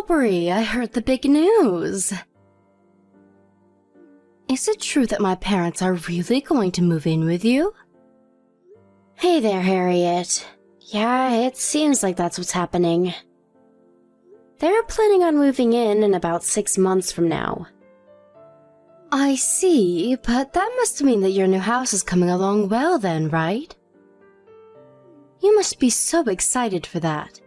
Aubrey, I heard the big news. Is it true that my parents are really going to move in with you? Hey there, Harriet. Yeah, it seems like that's what's happening. They're planning on moving in about 6 months from now. I see, but that must mean that your new house is coming along well then, right? You must be so excited for that.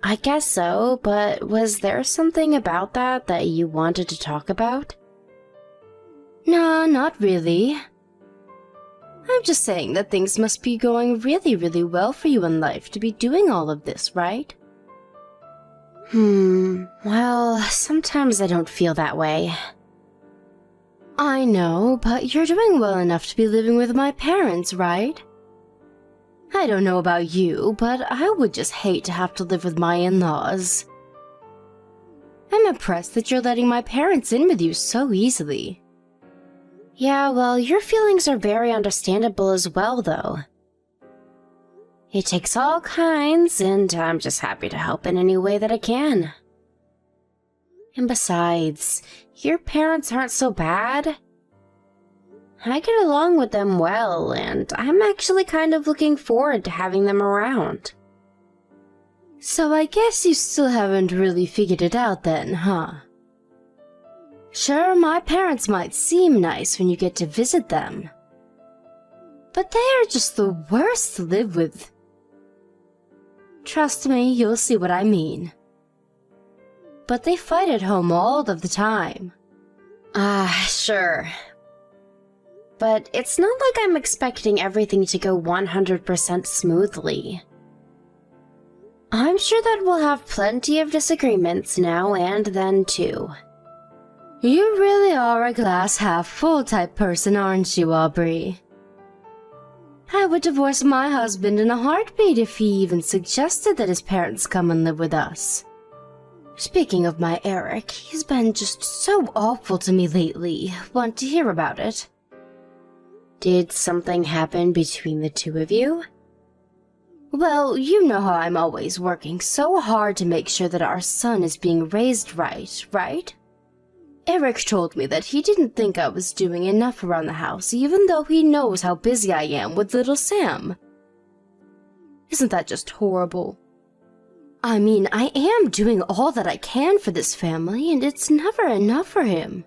I guess so, but was there something about that you wanted to talk about? Nah, not really. I'm just saying that things must be going really, really well for you in life to be doing all of this, right? Well, sometimes I don't feel that way. I know, but you're doing well enough to be living with my parents, right? I don't know about you, but I would just hate to have to live with my in-laws. I'm impressed that you're letting my parents in with you so easily. Yeah, well, your feelings are very understandable as well, though. It takes all kinds, and I'm just happy to help in any way that I can. And besides, your parents aren't so bad. I get along with them well, and I'm actually kind of looking forward to having them around. So I guess you still haven't really figured it out then, huh? Sure, my parents might seem nice when you get to visit them, but they are just the worst to live with. Trust me, you'll see what I mean. But they fight at home all of the time. Sure. But it's not like I'm expecting everything to go 100% smoothly. I'm sure that we'll have plenty of disagreements now and then, too. You really are a glass-half-full type person, aren't you, Aubrey? I would divorce my husband in a heartbeat if he even suggested that his parents come and live with us. Speaking of my Eric, he's been just so awful to me lately. Want to hear about it? Did something happen between the two of you? Well, you know how I'm always working so hard to make sure that our son is being raised right? Eric told me that he didn't think I was doing enough around the house, even though he knows how busy I am with little Sam. Isn't that just horrible? I mean, I am doing all that I can for this family, and it's never enough for him.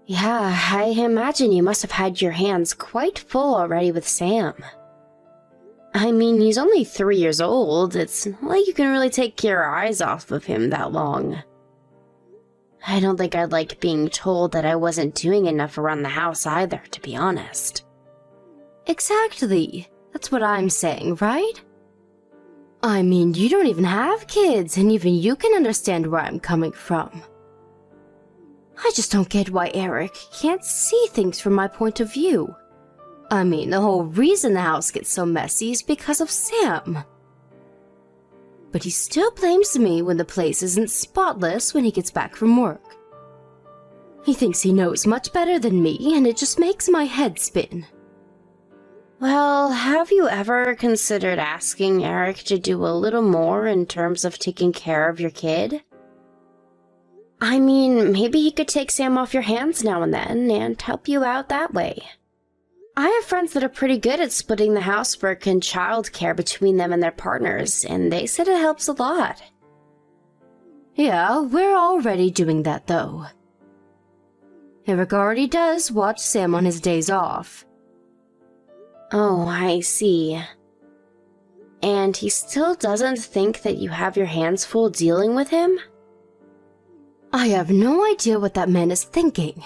Yeah, I imagine you must have had your hands quite full already with Sam. I mean, he's only 3 years old. It's not like you can really take your eyes off of him that long. I don't think I'd like being told that I wasn't doing enough around the house either, to be honest. Exactly. That's what I'm saying, right? I mean, you don't even have kids, and even you can understand where I'm coming from. I just don't get why Eric can't see things from my point of view. I mean, the whole reason the house gets so messy is because of Sam. But he still blames me when the place isn't spotless when he gets back from work. He thinks he knows much better than me, and it just makes my head spin. Well, have you ever considered asking Eric to do a little more in terms of taking care of your kid? I mean, maybe he could take Sam off your hands now and then and help you out that way. I have friends that are pretty good at splitting the housework and childcare between them and their partners, and they said it helps a lot. Yeah, we're already doing that, though. Eric already does watch Sam on his days off. Oh, I see. And he still doesn't think that you have your hands full dealing with him? I have no idea what that man is thinking.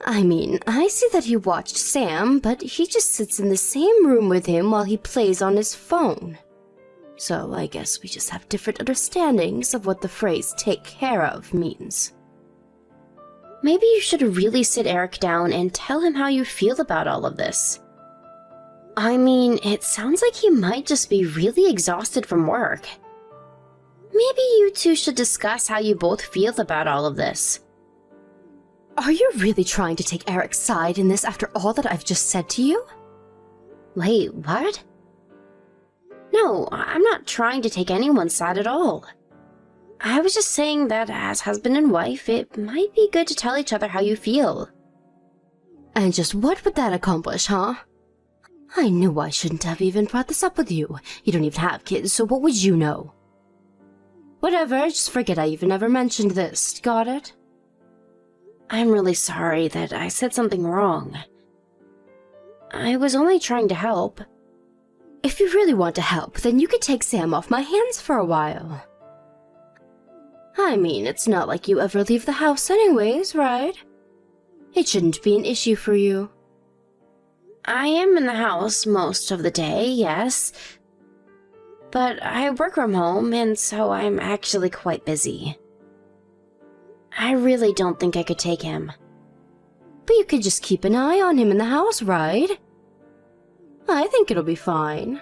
I mean, I see that he watched Sam, but he just sits in the same room with him while he plays on his phone. So I guess we just have different understandings of what the phrase "take care of" means. Maybe you should really sit Eric down and tell him how you feel about all of this. I mean, it sounds like he might just be really exhausted from work. Maybe you two should discuss how you both feel about all of this. Are you really trying to take Eric's side in this after all that I've just said to you? Wait, what? No, I'm not trying to take anyone's side at all. I was just saying that as husband and wife, it might be good to tell each other how you feel. And just what would that accomplish, huh? I knew I shouldn't have even brought this up with you. You don't even have kids, so what would you know? Whatever, just forget I even ever mentioned this. Got it? I'm really sorry that I said something wrong. I was only trying to help. If you really want to help, then you could take Sam off my hands for a while. I mean, it's not like you ever leave the house anyways, right? It shouldn't be an issue for you. I am in the house most of the day, yes. But I work from home, and so I'm actually quite busy. I really don't think I could take him. But you could just keep an eye on him in the house, right? I think it'll be fine.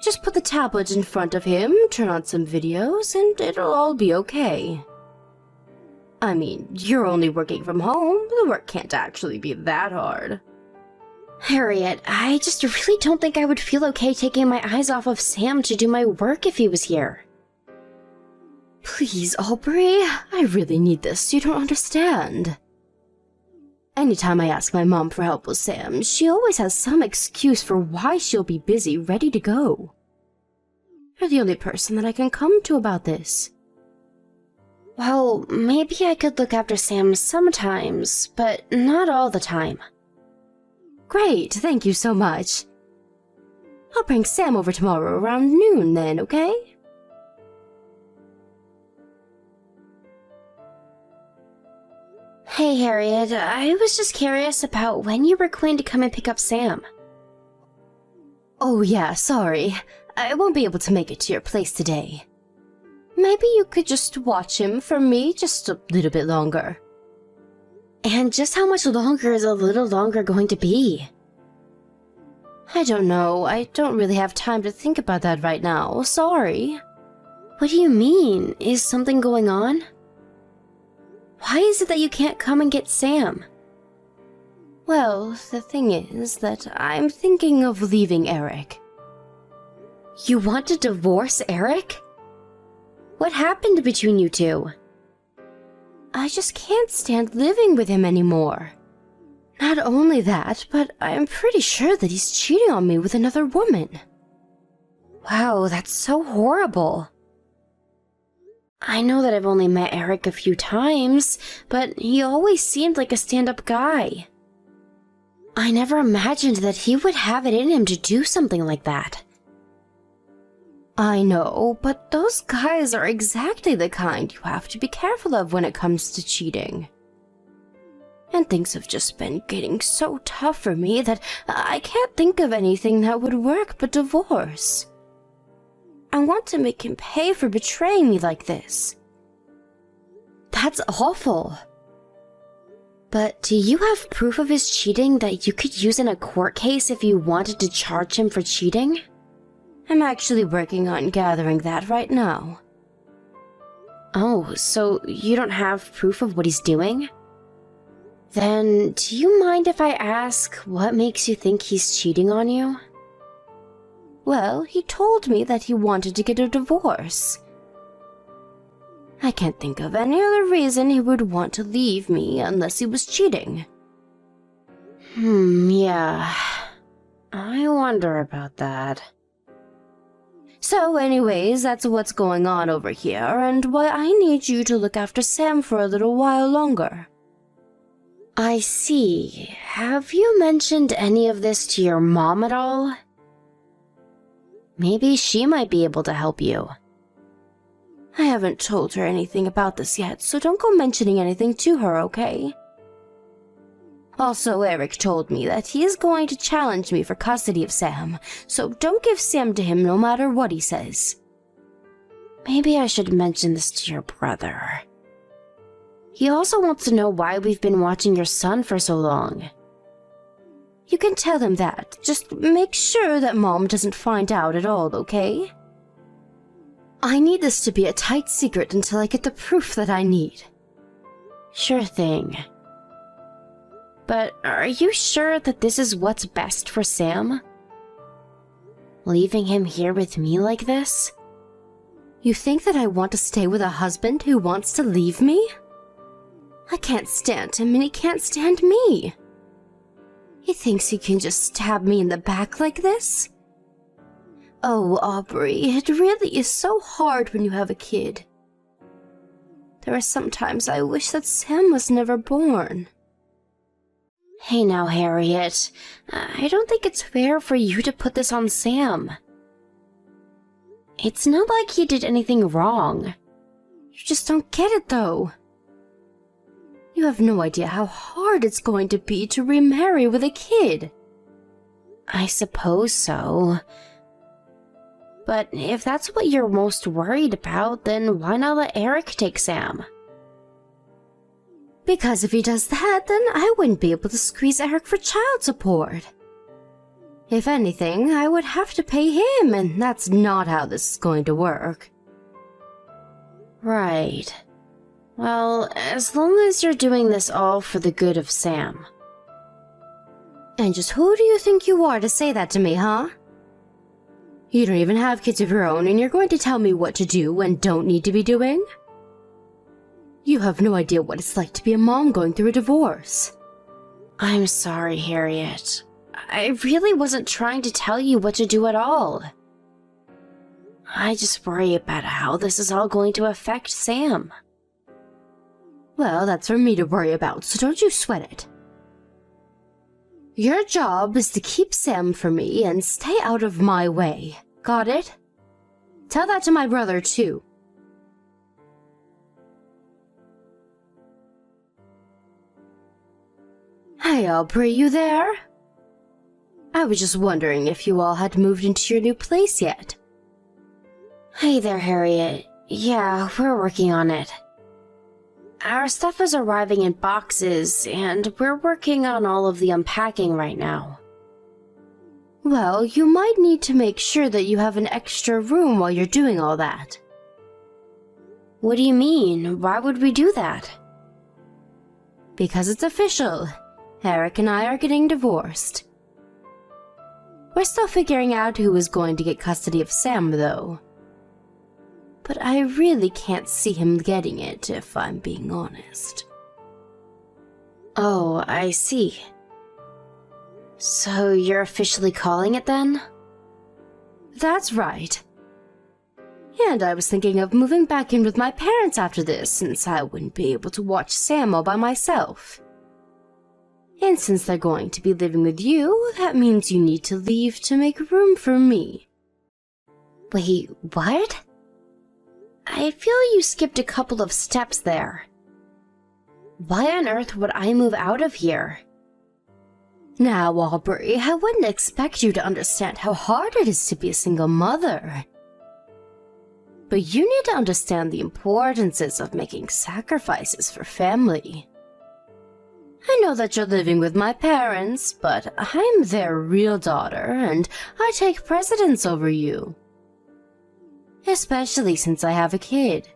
Just put the tablet in front of him, turn on some videos, and it'll all be okay. I mean, you're only working from home. The work can't actually be that hard. Harriet, I just really don't think I would feel okay taking my eyes off of Sam to do my work if he was here. Please, Aubrey, I really need this. You don't understand. Anytime I ask my mom for help with Sam, she always has some excuse for why she'll be busy, ready to go. You're the only person that I can come to about this. Well, maybe I could look after Sam sometimes, but not all the time. Great, thank you so much. I'll bring Sam over tomorrow around noon then, okay? Hey, Harriet, I was just curious about when you were going to come and pick up Sam. Oh yeah, sorry. I won't be able to make it to your place today. Maybe you could just watch him for me just a little bit longer. And just how much longer is a little longer going to be? I don't know. I don't really have time to think about that right now. Sorry. What do you mean? Is something going on? Why is it that you can't come and get Sam? Well, the thing is that I'm thinking of leaving Eric. You want to divorce Eric? What happened between you two? I just can't stand living with him anymore. Not only that, but I'm pretty sure that he's cheating on me with another woman. Wow, that's so horrible. I know that I've only met Eric a few times, but he always seemed like a stand-up guy. I never imagined that he would have it in him to do something like that. I know, but those guys are exactly the kind you have to be careful of when it comes to cheating. And things have just been getting so tough for me that I can't think of anything that would work but divorce. I want to make him pay for betraying me like this. That's awful. But do you have proof of his cheating that you could use in a court case if you wanted to charge him for cheating? I'm actually working on gathering that right now. Oh, so you don't have proof of what he's doing? Then, do you mind if I ask what makes you think he's cheating on you? Well, he told me that he wanted to get a divorce. I can't think of any other reason he would want to leave me unless he was cheating. Yeah. I wonder about that. So anyways, that's what's going on over here, and why I need you to look after Sam for a little while longer. I see. Have you mentioned any of this to your mom at all? Maybe she might be able to help you. I haven't told her anything about this yet, so don't go mentioning anything to her, okay? Also, Eric told me that he is going to challenge me for custody of Sam, so don't give Sam to him no matter what he says. Maybe I should mention this to your brother. He also wants to know why we've been watching your son for so long. You can tell him that. Just make sure that Mom doesn't find out at all, okay? I need this to be a tight secret until I get the proof that I need. Sure thing. But are you sure that this is what's best for Sam? Leaving him here with me like this? You think that I want to stay with a husband who wants to leave me? I can't stand him and he can't stand me. He thinks he can just stab me in the back like this? Oh, Aubrey, it really is so hard when you have a kid. There are some times I wish that Sam was never born. Hey now, Harriet. I don't think it's fair for you to put this on Sam. It's not like he did anything wrong. You just don't get it, though. You have no idea how hard it's going to be to remarry with a kid. I suppose so. But if that's what you're most worried about, then why not let Eric take Sam? Because if he does that, then I wouldn't be able to squeeze Eric for child support. If anything, I would have to pay him, and that's not how this is going to work. Right. Well, as long as you're doing this all for the good of Sam. And just who do you think you are to say that to me, huh? You don't even have kids of your own, and you're going to tell me what to do and don't need to be doing? You have no idea what it's like to be a mom going through a divorce. I'm sorry, Harriet. I really wasn't trying to tell you what to do at all. I just worry about how this is all going to affect Sam. Well, that's for me to worry about, so don't you sweat it. Your job is to keep Sam from me and stay out of my way. Got it? Tell that to my brother, too. Hey, Aubrey, you there? I was just wondering if you all had moved into your new place yet. Hey there, Harriet. Yeah, we're working on it. Our stuff is arriving in boxes, and we're working on all of the unpacking right now. Well, you might need to make sure that you have an extra room while you're doing all that. What do you mean? Why would we do that? Because it's official. Eric and I are getting divorced. We're still figuring out who is going to get custody of Sam, though. But I really can't see him getting it, if I'm being honest. Oh, I see. So you're officially calling it then? That's right. And I was thinking of moving back in with my parents after this, since I wouldn't be able to watch Sam all by myself. And since they're going to be living with you, that means you need to leave to make room for me. Wait, what? I feel you skipped a couple of steps there. Why on earth would I move out of here? Now, Aubrey, I wouldn't expect you to understand how hard it is to be a single mother. But you need to understand the importances of making sacrifices for family. I know that you're living with my parents, but I'm their real daughter, and I take precedence over you. Especially since I have a kid.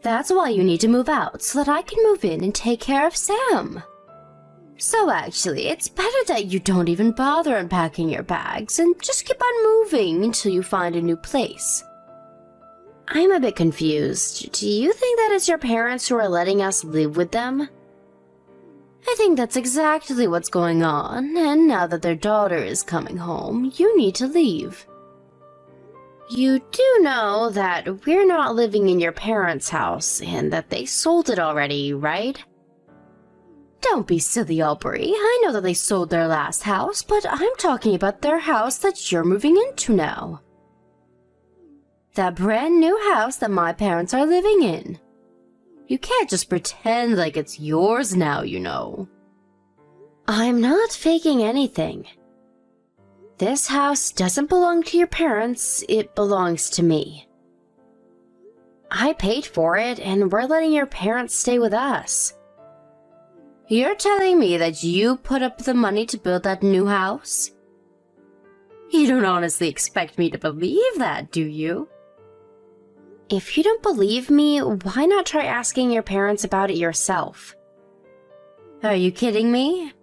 That's why you need to move out, so that I can move in and take care of Sam. So actually, it's better that you don't even bother unpacking your bags and just keep on moving until you find a new place. I'm a bit confused. Do you think that it's your parents who are letting us live with them? I think that's exactly what's going on, and now that their daughter is coming home, you need to leave. You do know that we're not living in your parents' house and that they sold it already, right? Don't be silly, Aubrey. I know that they sold their last house, but I'm talking about their house that you're moving into now. That brand new house that my parents are living in. You can't just pretend like it's yours now, you know. I'm not faking anything. This house doesn't belong to your parents, it belongs to me. I paid for it, and we're letting your parents stay with us. You're telling me that you put up the money to build that new house? You don't honestly expect me to believe that, do you? If you don't believe me, why not try asking your parents about it yourself? Are you kidding me?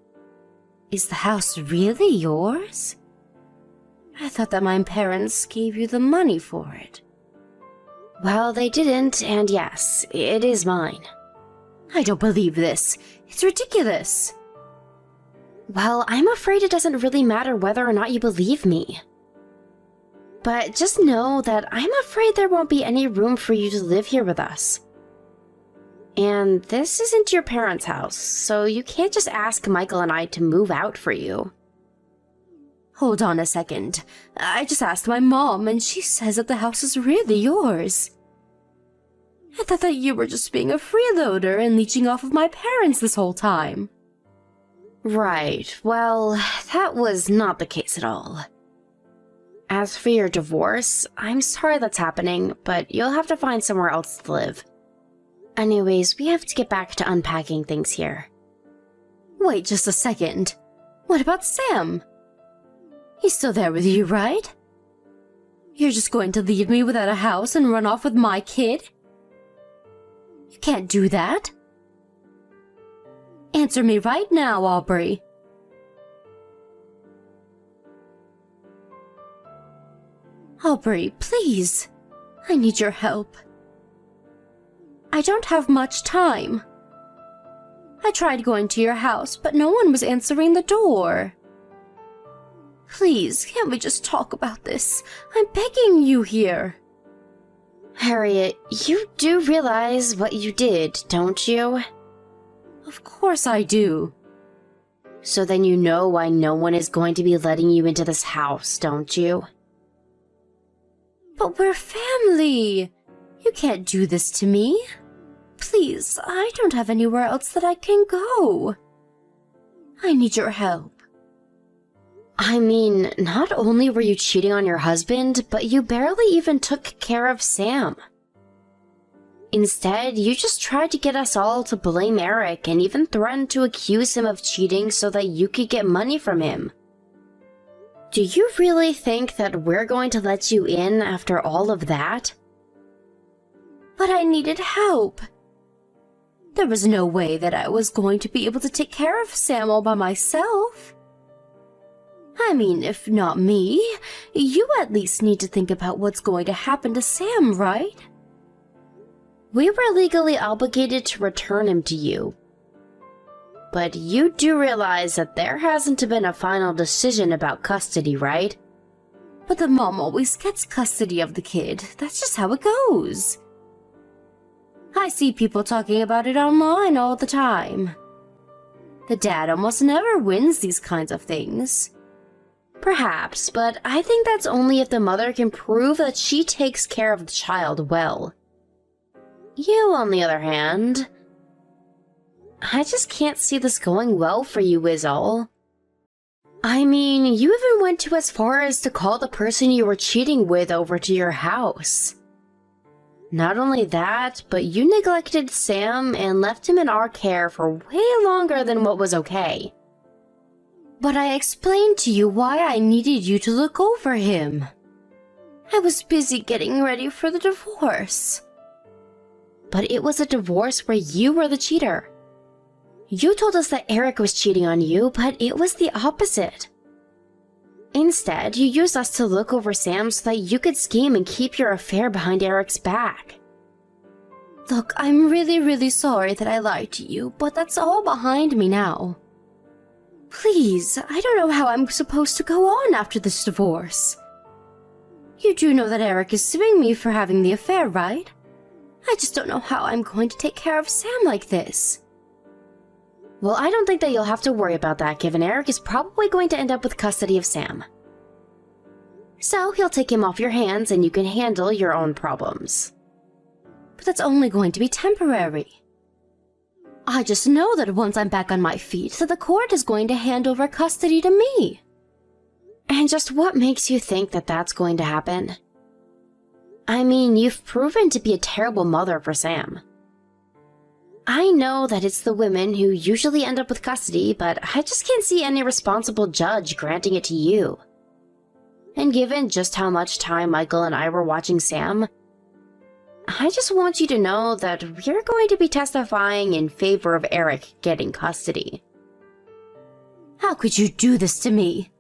Is the house really yours? I thought that my parents gave you the money for it. Well, they didn't, and yes, it is mine. I don't believe this. It's ridiculous. Well, I'm afraid it doesn't really matter whether or not you believe me. But just know that I'm afraid there won't be any room for you to live here with us. And this isn't your parents' house, so you can't just ask Michael and I to move out for you. Hold on a second. I just asked my mom, and she says that the house is really yours. I thought that you were just being a freeloader and leeching off of my parents this whole time. Right, well, that was not the case at all. As for your divorce, I'm sorry that's happening, but you'll have to find somewhere else to live. Anyways, we have to get back to unpacking things here. Wait just a second. What about Sam? He's still there with you, right? You're just going to leave me without a house and run off with my kid? You can't do that. Answer me right now, Aubrey. Aubrey, please. I need your help. I don't have much time. I tried going to your house, but no one was answering the door. Please, can't we just talk about this? I'm begging you here. Harriet, you do realize what you did, don't you? Of course I do. So then you know why no one is going to be letting you into this house, don't you? But we're family. You can't do this to me. Please, I don't have anywhere else that I can go. I need your help. I mean, not only were you cheating on your husband, but you barely even took care of Sam. Instead, you just tried to get us all to blame Eric and even threatened to accuse him of cheating so that you could get money from him. Do you really think that we're going to let you in after all of that? But I needed help. There was no way that I was going to be able to take care of Sam all by myself. I mean, if not me, you at least need to think about what's going to happen to Sam, right? We were legally obligated to return him to you. But you do realize that there hasn't been a final decision about custody, right? But the mom always gets custody of the kid. That's just how it goes. I see people talking about it online all the time. The dad almost never wins these kinds of things. Perhaps, but I think that's only if the mother can prove that she takes care of the child well. You, on the other hand, I just can't see this going well for you, is all. I mean, you even went to as far as to call the person you were cheating with over to your house. Not only that, but you neglected Sam and left him in our care for way longer than what was okay. But I explained to you why I needed you to look over him. I was busy getting ready for the divorce. But it was a divorce where you were the cheater. You told us that Eric was cheating on you, but it was the opposite. Instead, you used us to look over Sam so that you could scheme and keep your affair behind Eric's back. Look, I'm really sorry that I lied to you, but that's all behind me now. Please, I don't know how I'm supposed to go on after this divorce. You do know that Eric is suing me for having the affair, right? I just don't know how I'm going to take care of Sam like this. Well, I don't think that you'll have to worry about that, given Eric is probably going to end up with custody of Sam. So he'll take him off your hands and you can handle your own problems. But that's only going to be temporary. I just know that once I'm back on my feet, that the court is going to hand over custody to me. And just what makes you think that that's going to happen? I mean, you've proven to be a terrible mother for Sam. I know that it's the women who usually end up with custody, but I just can't see any responsible judge granting it to you. And given just how much time Michael and I were watching Sam, I just want you to know that we're going to be testifying in favor of Eric getting custody. How could you do this to me?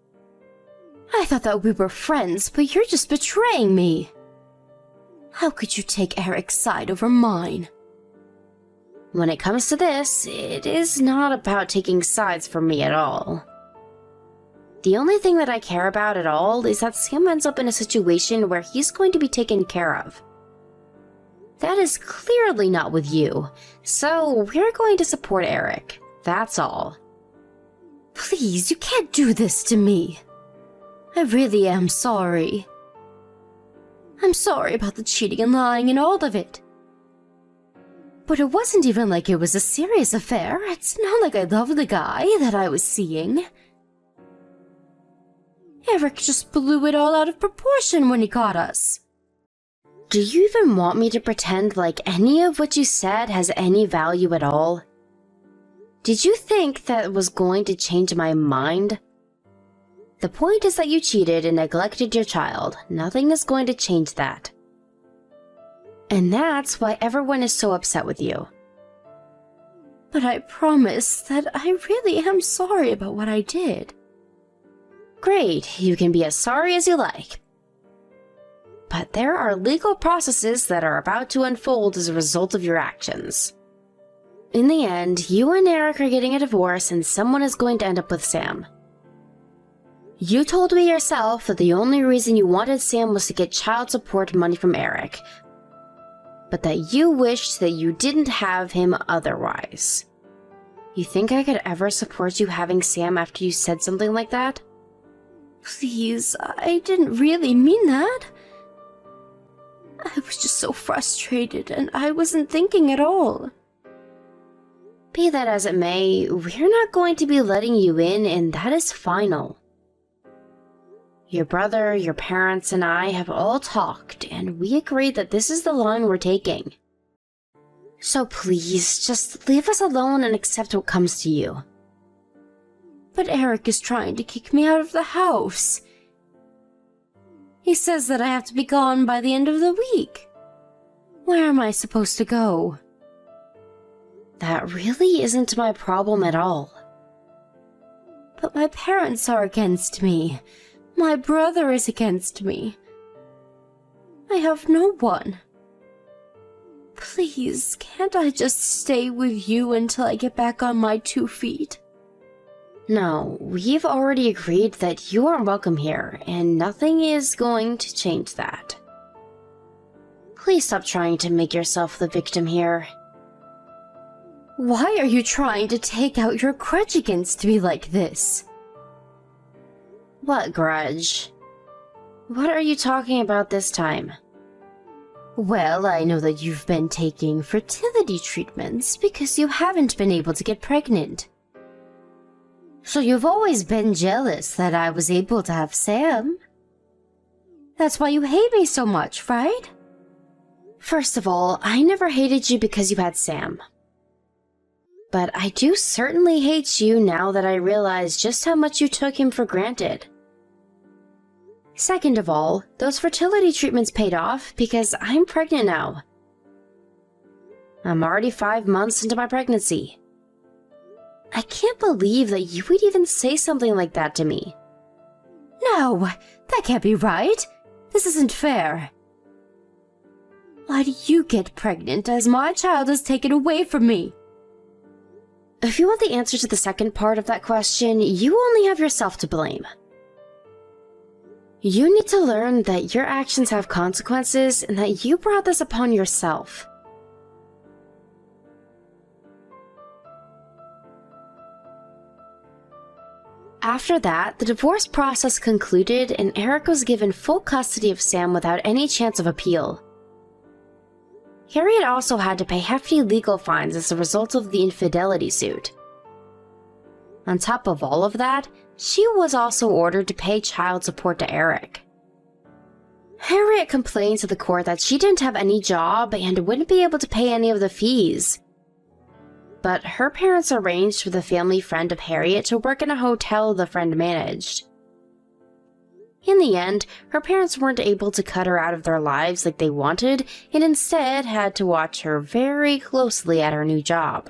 I thought that we were friends, but you're just betraying me. How could you take Eric's side over mine? When it comes to this, it is not about taking sides for me at all. The only thing that I care about at all is that Sam ends up in a situation where he's going to be taken care of. That is clearly not with you, so we're going to support Eric. That's all. Please, you can't do this to me. I really am sorry. I'm sorry about the cheating and lying and all of it. But it wasn't even like it was a serious affair. It's not like I loved the guy that I was seeing. Eric just blew it all out of proportion when he caught us. Do you even want me to pretend like any of what you said has any value at all? Did you think that was going to change my mind? The point is that you cheated and neglected your child. Nothing is going to change that. And that's why everyone is so upset with you. But I promise that I really am sorry about what I did. Great, you can be as sorry as you like. But there are legal processes that are about to unfold as a result of your actions. In the end, you and Eric are getting a divorce and someone is going to end up with Sam. You told me yourself that the only reason you wanted Sam was to get child support money from Eric, but that you wished that you didn't have him otherwise. You think I could ever support you having Sam after you said something like that? Please, I didn't really mean that. I was just so frustrated and I wasn't thinking at all. Be that as it may, we're not going to be letting you in, and that is final. Your brother, your parents, and I have all talked, and we agreed that this is the line we're taking. So please, just leave us alone and accept what comes to you. But Eric is trying to kick me out of the house. He says that I have to be gone by the end of the week. Where am I supposed to go? That really isn't my problem at all. But my parents are against me. My brother is against me. I have no one. Please, can't I just stay with you until I get back on my 2 feet? No, we've already agreed that you are welcome here, and nothing is going to change that. Please stop trying to make yourself the victim here. Why are you trying to take out your grudge against me like this? What grudge? What are you talking about this time? Well, I know that you've been taking fertility treatments because you haven't been able to get pregnant. So you've always been jealous that I was able to have Sam. That's why you hate me so much, right? First of all, I never hated you because you had Sam. But I do certainly hate you now that I realize just how much you took him for granted. Second of all, those fertility treatments paid off because I'm pregnant now. I'm already 5 months into my pregnancy. I can't believe that you would even say something like that to me. No, that can't be right. This isn't fair. Why do you get pregnant as my child is taken away from me? If you want the answer to the second part of that question, you only have yourself to blame. You need to learn that your actions have consequences and that you brought this upon yourself. After that, the divorce process concluded and Eric was given full custody of Sam without any chance of appeal. Harriet also had to pay hefty legal fines as a result of the infidelity suit. On top of all of that, she was also ordered to pay child support to Eric. Harriet complained to the court that she didn't have any job and wouldn't be able to pay any of the fees. But her parents arranged for the family friend of Harriet to work in a hotel the friend managed. In the end, her parents weren't able to cut her out of their lives like they wanted, and instead had to watch her very closely at her new job.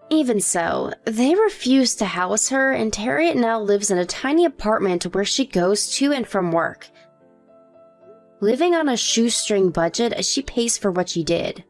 Even so, they refused to house her, and Harriet now lives in a tiny apartment where she goes to and from work. Living on a shoestring budget, she pays for what she did.